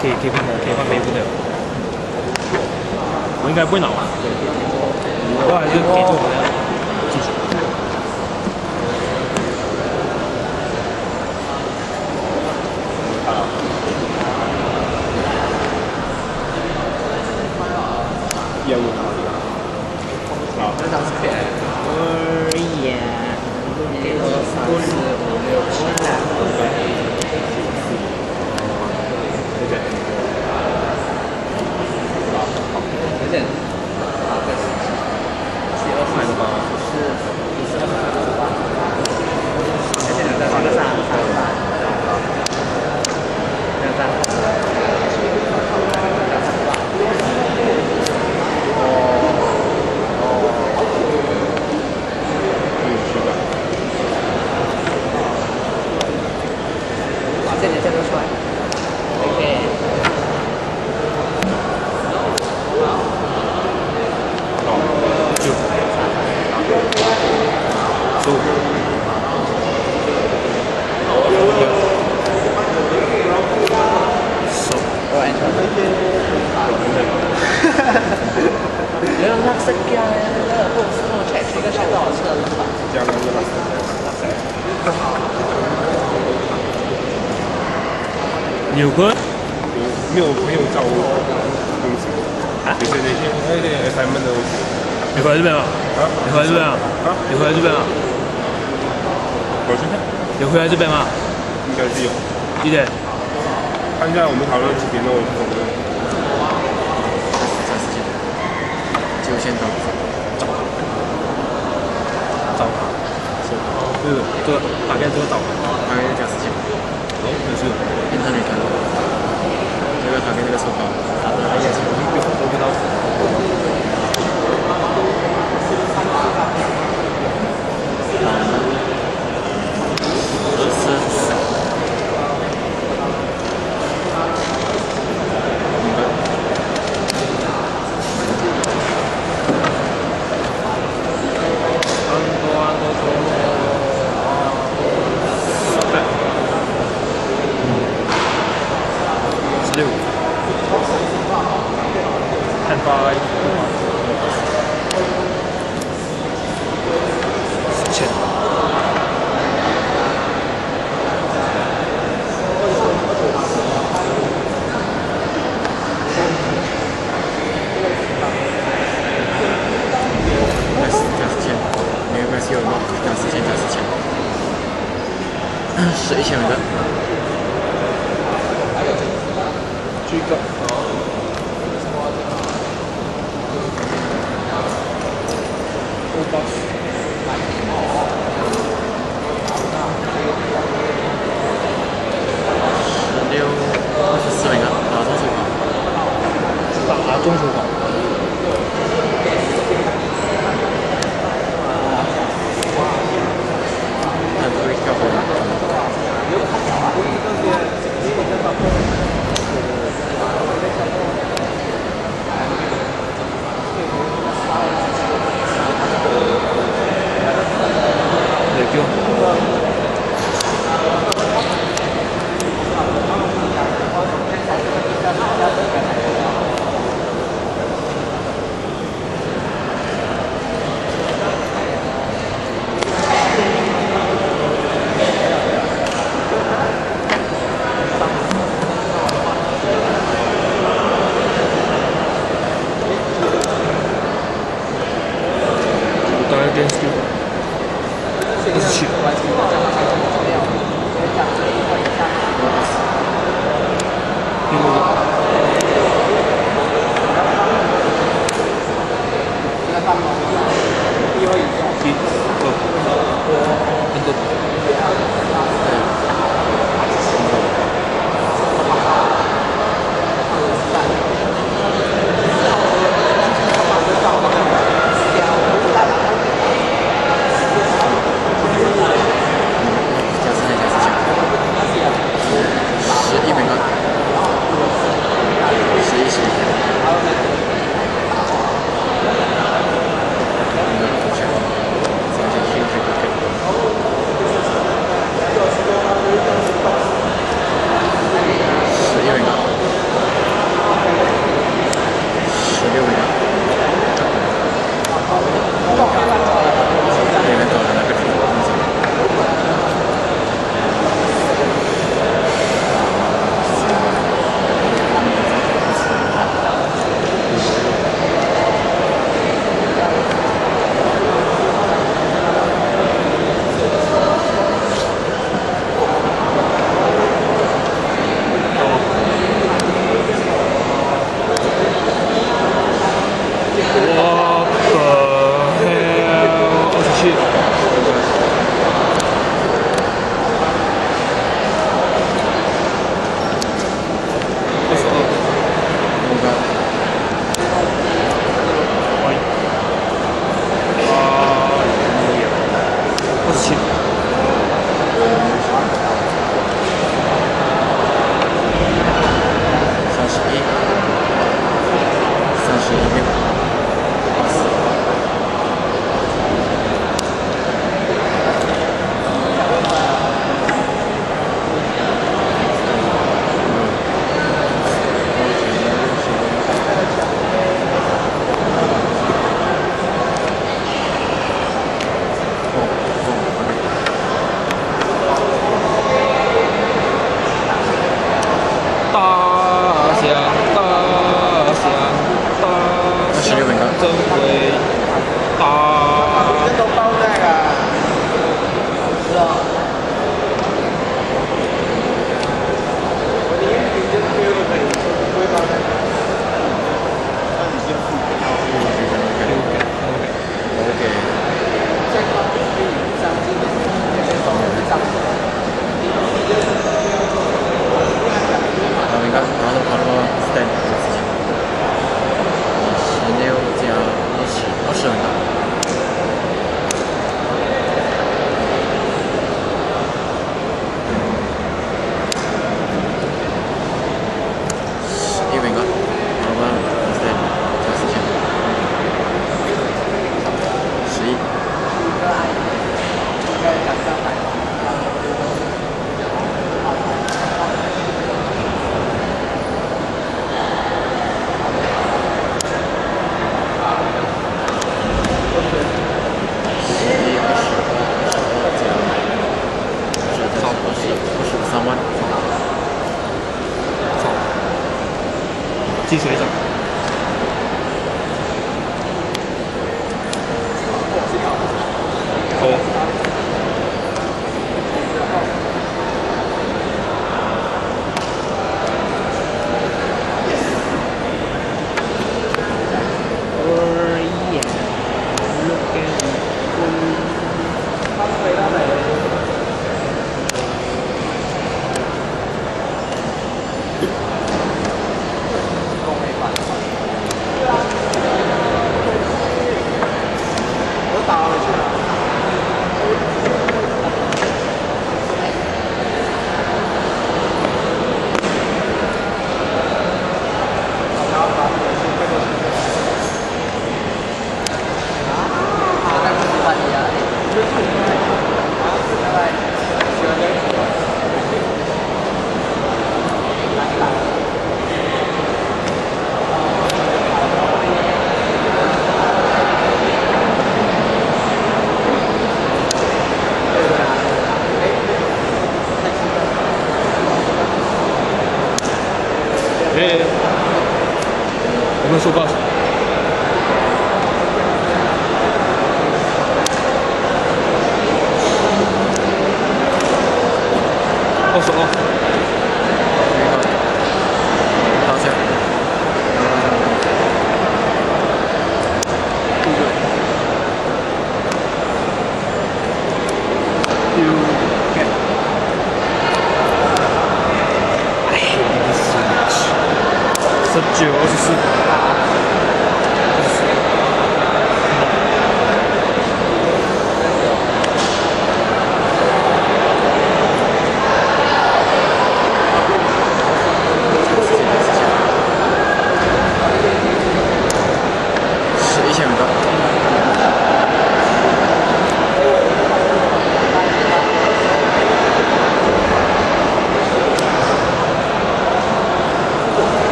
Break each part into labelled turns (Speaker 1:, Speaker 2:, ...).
Speaker 1: 可以换背部的。我应该不会脑啊，我还是给这个回来继续。
Speaker 2: 业务好，
Speaker 3: 这张是别人。
Speaker 1: 呀，1、
Speaker 3: 2、3、4、5、6、7、有点，这里再多出来。OK。
Speaker 1: 就15。手。
Speaker 3: 完成。没有，那这个那个后踩这个是多少车了吧？
Speaker 2: 加了一个。
Speaker 1: 有个
Speaker 2: 没有照顾东西
Speaker 1: 啊？
Speaker 2: 对，那个 assignment 的东西。
Speaker 1: 你回来这边吗？
Speaker 2: 啊？
Speaker 1: 你回来这边啊？
Speaker 2: 啊？
Speaker 1: 你回来这边啊？
Speaker 2: 我去看，
Speaker 1: 你回来这边吗？
Speaker 2: 应该是有。
Speaker 1: 几点？
Speaker 2: 看一下我们讨论几点钟我走的。
Speaker 3: 加时间，就先到。
Speaker 1: 找他。是这个大概这个找他。
Speaker 3: 大概加时间。
Speaker 1: 哦，就是。
Speaker 3: internet 这个他跟这个手法，
Speaker 1: 他也是都不到。
Speaker 3: 是1000个。
Speaker 2: 这个。
Speaker 3: 16、24名啊，打中手跑。
Speaker 1: 打中手跑。
Speaker 3: 看这个跳回来。
Speaker 1: 积水肿。哦。我们说报。手啊！道歉。19、24。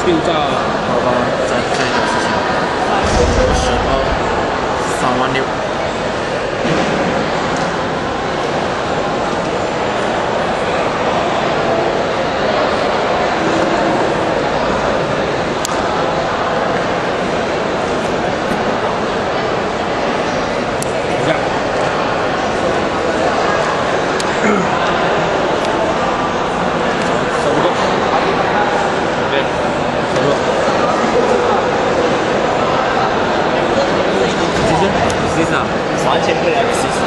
Speaker 1: 6兆，
Speaker 4: 好吧，这种事情，12，3万6。
Speaker 1: 这样。差不多。对。差不多。
Speaker 4: 实际上完全不了解事实。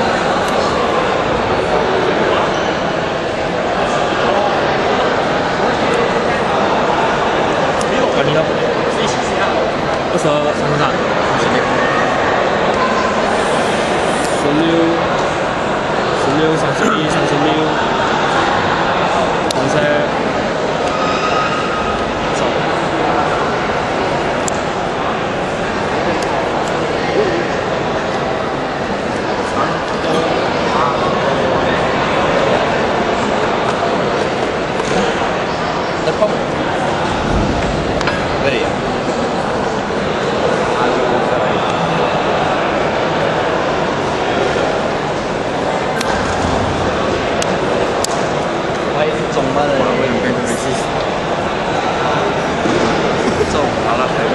Speaker 1: 管你了。22、33、16、31、36、34。
Speaker 4: Very. Why is it so much? Why you going to resist? So, I love that.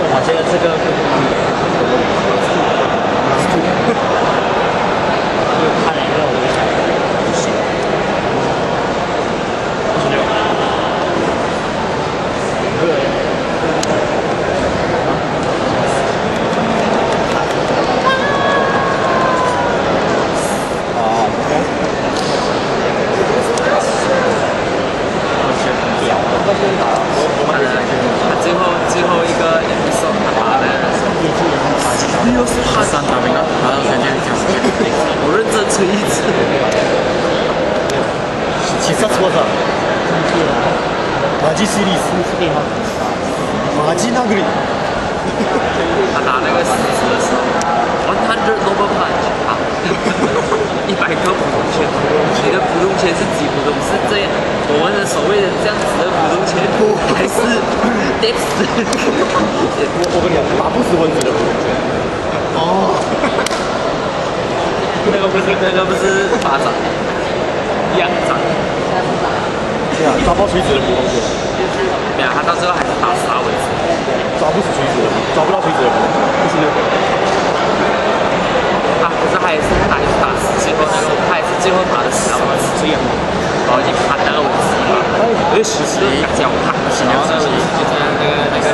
Speaker 3: 我觉得这个看来肉不行。
Speaker 4: 他最后一个 episode 他打的，又是他三打名啊，打到感觉我认真吹一次。
Speaker 2: 必殺技マジシリーズマジ殴り
Speaker 4: 他打那个狮子的时候100 double punch 啊，100个普通拳，你的普通拳是几普通？是这样，我们的所谓的这样子的普通拳，还是 dex？
Speaker 2: 我跟你讲，打不死蚊子的普通拳。哦，
Speaker 4: 那个不是巴掌，仰掌。
Speaker 2: 对啊，抓不到锤子的普通拳。
Speaker 4: 没有，他到最后还是打死他为止。
Speaker 2: 抓不死锤子的，抓不到锤子的，不是那个。
Speaker 4: 可是他也是打死最后那个，他也是最后打的死他为止。这样，然后已经砍那个尾巴了。
Speaker 2: 哎，实
Speaker 4: 就感觉我看不行了，就在那个